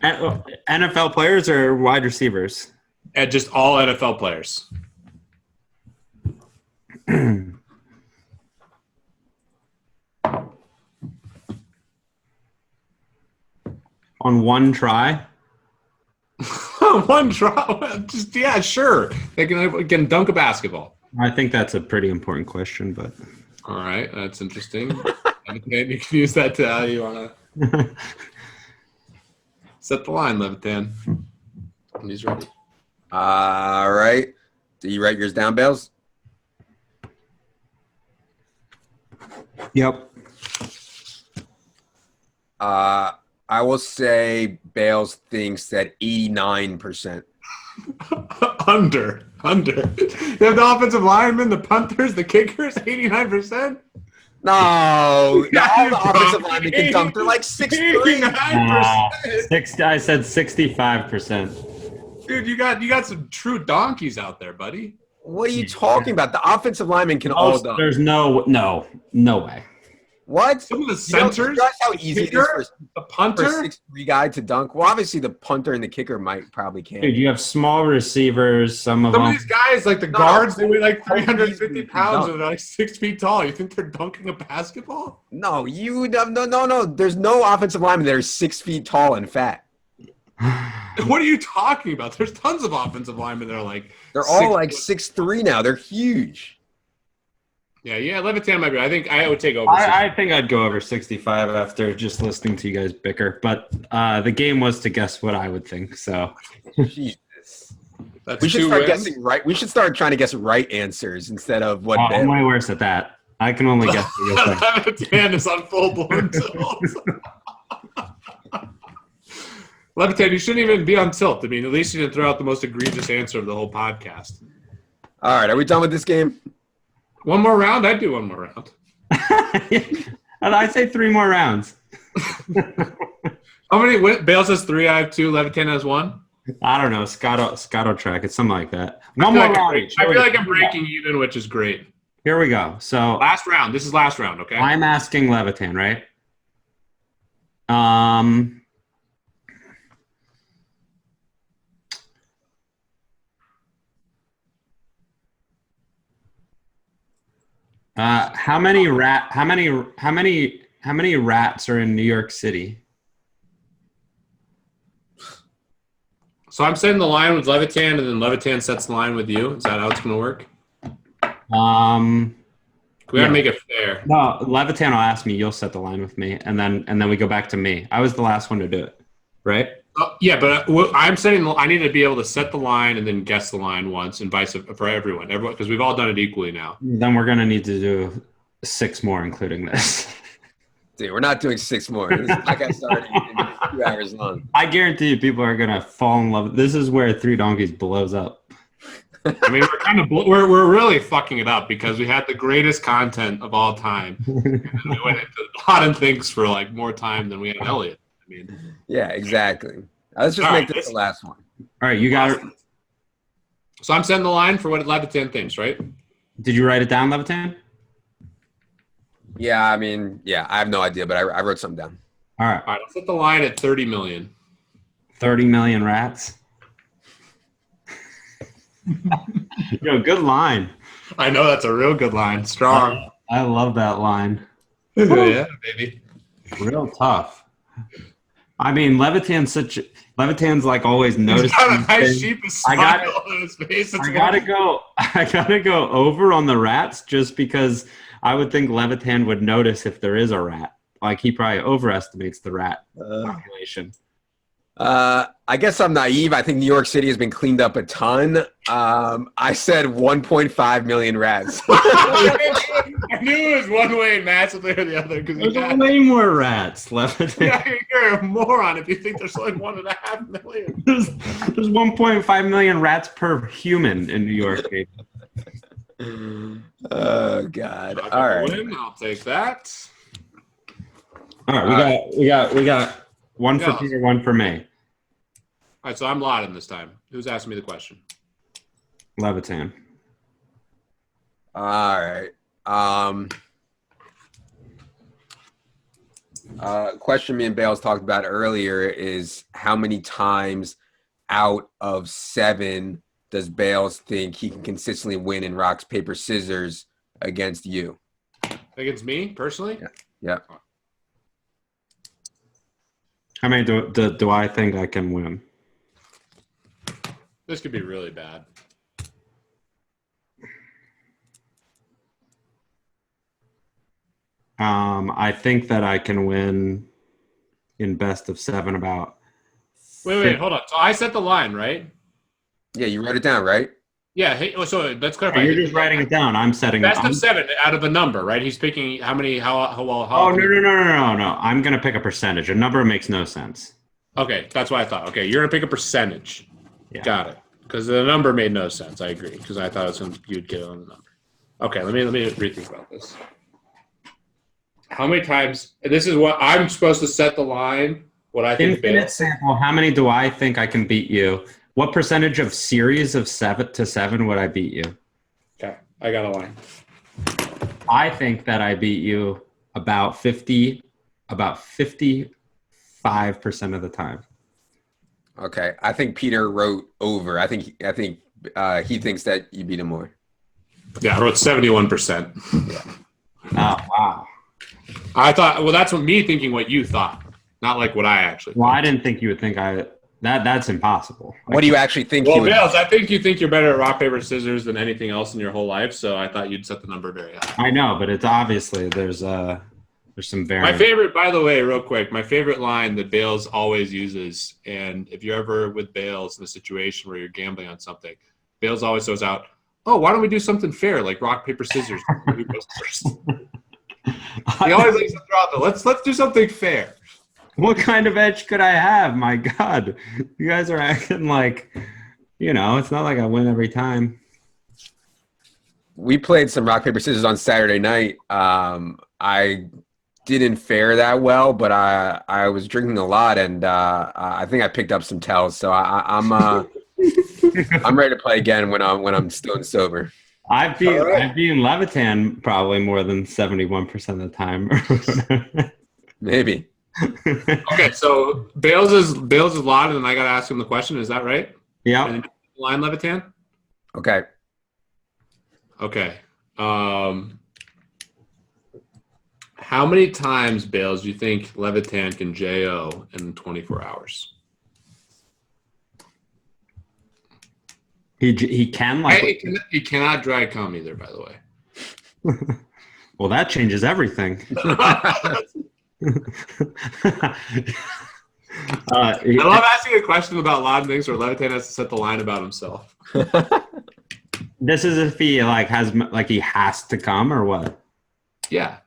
NFL players or wide receivers? And just all NFL players. On one try? One try. Just yeah, sure. They can dunk a basketball. I think that's a pretty important question, but All right, that's interesting. Levitan, you can use that to how you want to set the line, Levitan. And he's ready. All right. Do you write yours down, Bales? Yep. I will say Bales thinks that 89%. Under. You have the offensive linemen, the punters, the kickers, 89%? No, all the Yeah, offensive linemen can dunk. They're like 6'3". 89%. I said 65%. Dude, you got some true donkeys out there, buddy. What are you talking about? The offensive linemen can all dunk. There's no way. What? Some of the You know centers, how easy it is kicker, the for a punter. 6'3" guy to dunk? Well, obviously the punter and the kicker probably can. Dude, you have small receivers. Some of Some of them. these guys, like the No, guards, they weigh like how 350 easy pounds can and they're like 6 feet tall. You think they're dunking a basketball? No, no. There's no offensive linemen that are 6 feet tall and fat. What are you talking about? There's tons of offensive linemen that are like They're all 6 like foot. 6'3" now. They're huge. Yeah, Levitan might be. I think I would take over. I think I'd go over 65 after just listening to you guys bicker. But the game was to guess what I would think. So Jesus. That's We should 2 start wins. guessing right. We should start trying to guess right answers instead of what. I'm way worse at that. I can only guess what you'll think. Levitan is on full blown tilt. Levitan, you shouldn't even be on tilt. I mean, at least you didn't throw out the most egregious answer of the whole podcast. All right, are we done with this game? One more round? I'd do one more round. And I say 3 more rounds. How many? Bales has 3. I have 2. Levitan has 1. I don't know. Scotto track. It's something like that. One more round each. I feel like I'm breaking even, which is great. Here we go. So Last round. This is last round, okay? I'm asking Levitan, right? How many rats are in New York City? So I'm setting the line with Levitan, and then Levitan sets the line with you. Is that how it's going to work? We got to make it fair. No, Levitan will ask me. You'll set the line with me, and then we go back to me. I was the last one to do it, right? Yeah, but I'm setting. I need to be able to set the line and then guess the line once, and vice for everyone, because we've all done it equally now. Then we're gonna need to do 6 more, including this. Dude, we're not doing 6 more. This podcast already 2 hours long. I guarantee you, people are gonna fall in love. This is where 3 Donkeys blows up. I mean, we're really fucking it up because we had the greatest content of all time. And we went into a lot of things for like more time than we had Elliot. I mean, Yeah, exactly. Let's just All make right, this the last one. All right, you got it. so I'm setting the line for what Levitan thinks, right? Did you write it down, Levitan? Yeah, I mean, I have no idea, but I wrote something down. All right, All right, I'll set the line at 30 million. 30 million rats. Yo, good line. I know that's a real good line. Strong. I love that line. Yeah, baby. Real tough. I mean, Levitan's like always He's noticing. got a nice things. sheepish I got smile on his face. It's I gotta go over on the rats just because I would think Levitan would notice if there is a rat. Like he probably overestimates the rat population. I guess I'm naive. I think New York City has been cleaned up a ton. I said 1.5 million rats. I knew it was one way and massively or the other because There's way more rats left. yeah, you're a moron if you think there's like 1.5 million. There's 1.5 million rats per human in New York State. Oh God! All right. I'll take that. All right, we got one for Yeah. Peter, one for me. All right, so I'm Laden this time. Who's asking me the question? Levitan. All right. Question me and Bales talked about earlier is how many times out of 7 does Bales think he can consistently win in rocks, paper, scissors against you? Against me personally? Yeah. How many do I think I can win? This could be really bad. I think that I can win in best of 7 about. Wait, hold on. So I set the line, right? Yeah, you wrote it down, right? Yeah. Hey, so let's clarify. You're just writing it down. I'm setting Best it. of 7 out of a number, right? He's picking how many, how well. Oh no! I'm gonna pick a percentage. A number makes no sense. Okay, that's what I thought. Okay, you're gonna pick a percentage. Yeah. Got it. Because the number made no sense. I agree. Because I thought it was gonna, you'd get on the number. Okay, let me rethink about this. How many times? This is what I'm supposed to set the line. What I think. Infinite sample. How many do I think I can beat you? What percentage of series of 7 to 7 would I beat you? Okay, I got a line. I think that I beat you about 55% of the time. Okay. I think Peter wrote over. I think he thinks that you beat him more. Yeah, I wrote 71%. Oh wow. I thought. Well, that's what me thinking. What you thought, not like what I actually. Well, thought. I didn't think you would think that's impossible. What do you actually think? Well, he would? Bales, I think you think you're better at rock, paper, scissors than anything else in your whole life, so I thought you'd set the number very high. I know, but it's obviously there's some variance. My favorite, by the way, real quick, my favorite line that Bales always uses, and if you're ever with Bales in a situation where you're gambling on something, Bales always throws out, "Oh, why don't we do something fair, like rock, paper, scissors?" Who goes first? He always likes to throw out the, let's do something fair. What kind of edge could I have? My God, you guys are acting like, it's not like I win every time. We played some rock, paper, scissors on Saturday night. I didn't fare that well, but I was drinking a lot, and I think I picked up some tells. So I'm ready to play again when I'm stone sober. I've beaten Levitan probably more than 71% of the time. Maybe. Okay, so Bales is Laden, and I got to ask him the question. Is that right? Yeah. And line Levitan. Okay. Okay. How many times, Bales, do you think Levitan can JO in 24 hours? He can like. He cannot drag cum either, by the way. Well, that changes everything. I love asking a question about Laden things where Levitan has to set the line about himself. This is if he he has to come or what? Yeah.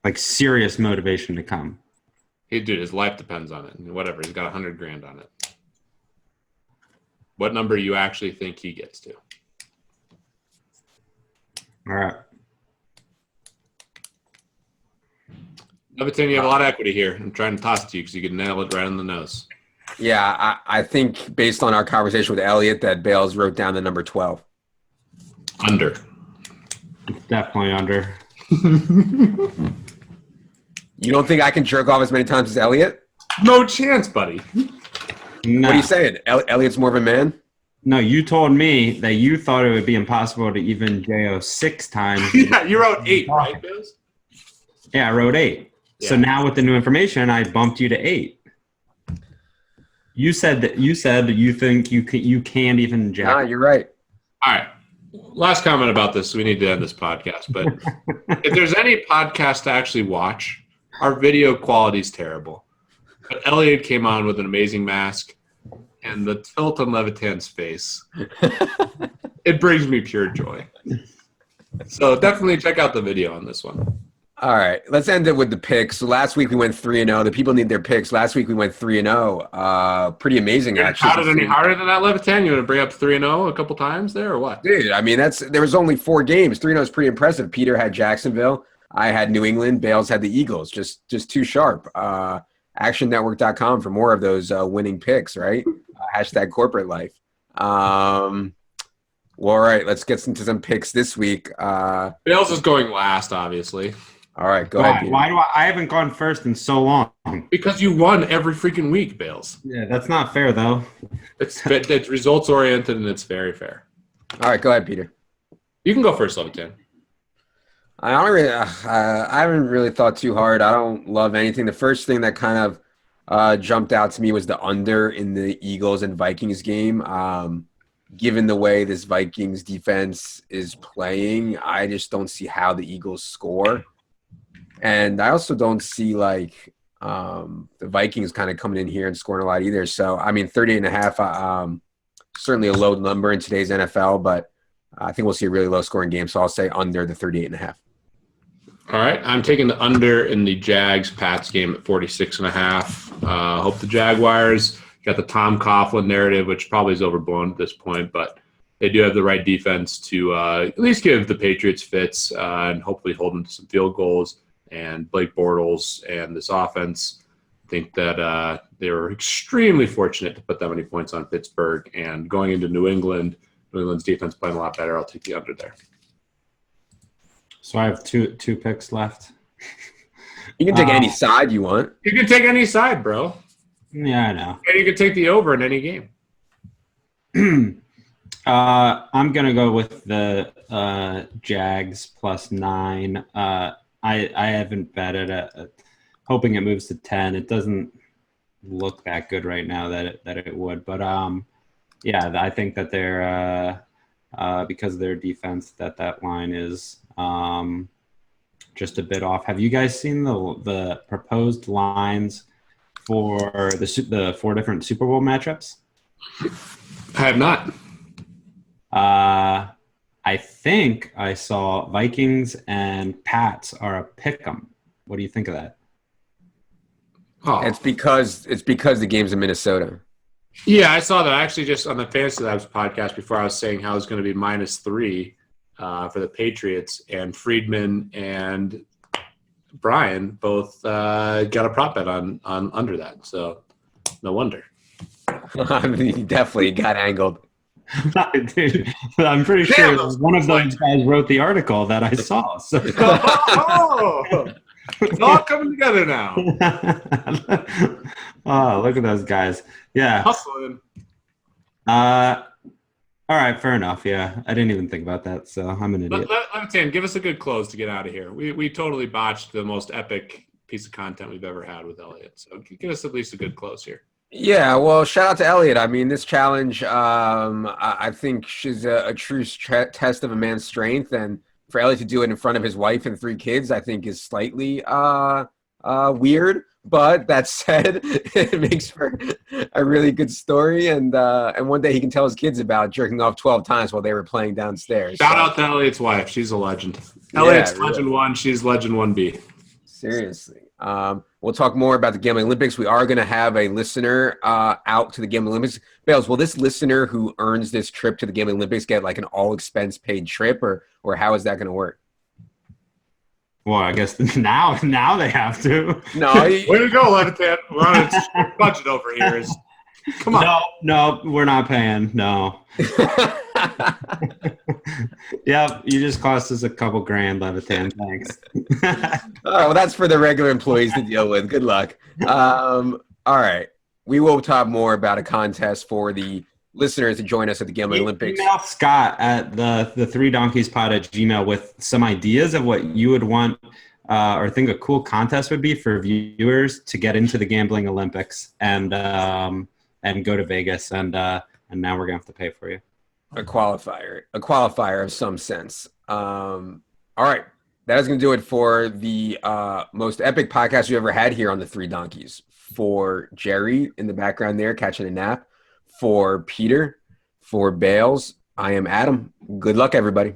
Like serious motivation to come. Dude, his life depends on it. Whatever. He's got $100,000 on it. What number do you actually think he gets to? All right. Levitan, you have a lot of equity here. I'm trying to toss it to you because you could nail it right on the nose. Yeah, I think based on our conversation with Elliot that Bales wrote down the number 12. Under. Definitely under. You don't think I can jerk off as many times as Elliot? No chance, buddy. No. What are you saying? Elliot's more of a man? No, you told me that you thought it would be impossible to even JO 6 times. Yeah, you wrote 8, right, Bales? Yeah, I wrote 8. Yeah. So now with the new information, I bumped you to 8. You said that you think you can't even jack. Nah, you're right. All right. Last comment about this. We need to end this podcast. But if there's any podcast to actually watch, our video quality is terrible. But Elliot came on with an amazing mask, and the tilt on Levitan's face. It brings me pure joy. So definitely check out the video on this one. All right, let's end it with the picks. So last week we went 3-0. The people need their picks. Last week we went 3-0. Pretty amazing, actually. How did it any harder than that, Levitan? You want to bring up 3-0 a couple times there, or what? Dude, I mean, there was only 4 games. 3-0 is pretty impressive. Peter had Jacksonville. I had New England. Bales had the Eagles. Just too sharp. ActionNetwork.com for more of those winning picks, right? Hashtag corporate life. Well, all right, let's get into some picks this week. Bales is going last, obviously. All right, go ahead, Peter. Why do I haven't gone first in so long? Because you won every freaking week, Bales. Yeah, that's not fair, though. It's results oriented and it's very fair. All right, go ahead, Peter. You can go first, Levitan. I haven't really thought too hard. I don't love anything. The first thing that kind of jumped out to me was the under in the Eagles and Vikings game. Given the way this Vikings defense is playing, I just don't see how the Eagles score. And I also don't see the Vikings kind of coming in here and scoring a lot either. So, I mean, 38.5, certainly a low number in today's NFL, but I think we'll see a really low scoring game. So I'll say under the 38.5. All right, I'm taking the under in the Jags-Pats game at 46.5. Hope the Jaguars got the Tom Coughlin narrative, which probably is overblown at this point, but they do have the right defense to at least give the Patriots fits and hopefully hold them to some field goals. And Blake Bortles and this offense, I think that they were extremely fortunate to put that many points on Pittsburgh. And going into New England's defense playing a lot better. I'll take the under there. So I have two picks left. You can take any side you want. You can take any side, bro. Yeah, I know. And you can take the over in any game. I'm going to go with the Jags +9. I haven't betted it, hoping it moves to 10. It doesn't look that good right now that it would, but yeah, I think that they're because of their defense that line is just a bit off. Have you guys seen the proposed lines for the 4 different Super Bowl matchups? I have not. I think I saw Vikings and Pats are a pick'em. What do you think of that? Oh, It's because the game's in Minnesota. yeah, I saw that actually just on the Fantasy Labs podcast before. I was saying how it's going to be -3 for the Patriots, and Friedman and Brian both got a prop bet on under that. So no wonder. He definitely got angled. Dude, I'm pretty sure one of those guys wrote the article that I saw. So. Oh, it's all coming together now. Oh, look at those guys. Yeah. Hustling. All right, fair enough. Yeah, I didn't even think about that, so I'm an idiot. Levitan, give us a good close to get out of here. We totally botched the most epic piece of content we've ever had with Elliot. So give us at least a good close here. Yeah, well, shout out to Elliot. I mean, this challenge, I think she's a true test of a man's strength, and for Elliot to do it in front of his wife and 3 kids, I think is slightly weird. But that said, it makes for a really good story, and one day he can tell his kids about jerking off 12 times while they were playing downstairs. Shout out to Elliot's wife. She's a legend. Elliot's really. Legend 1. She's Legend 1B. Seriously. We'll talk more about the Gambling Olympics. We are going to have a listener out to the Gambling Olympics. Bales, will this listener who earns this trip to the Gambling Olympics get like an all-expense-paid trip, or how is that going to work? Well, I guess now they have to. No, Way to go, Levitan. We're on a strict budget over here. Come on. No, we're not paying. No. Yep, you just cost us a couple grand, Levitan. Thanks. well, that's for the regular employees to deal with. Good luck. All right. We will talk more about a contest for the listeners to join us at the Gambling Olympics. Email Scott at the 3 Donkeys Pod at Gmail with some ideas of what you would want or think a cool contest would be for viewers to get into the Gambling Olympics and go to Vegas. And now we're gonna have to pay for you. A qualifier of some sense. All right. That is going to do it for the most epic podcast we ever had here on the 3 Donkeys. For Jerry in the background there, catching a nap. For Peter, for Bales, I am Adam. Good luck, everybody.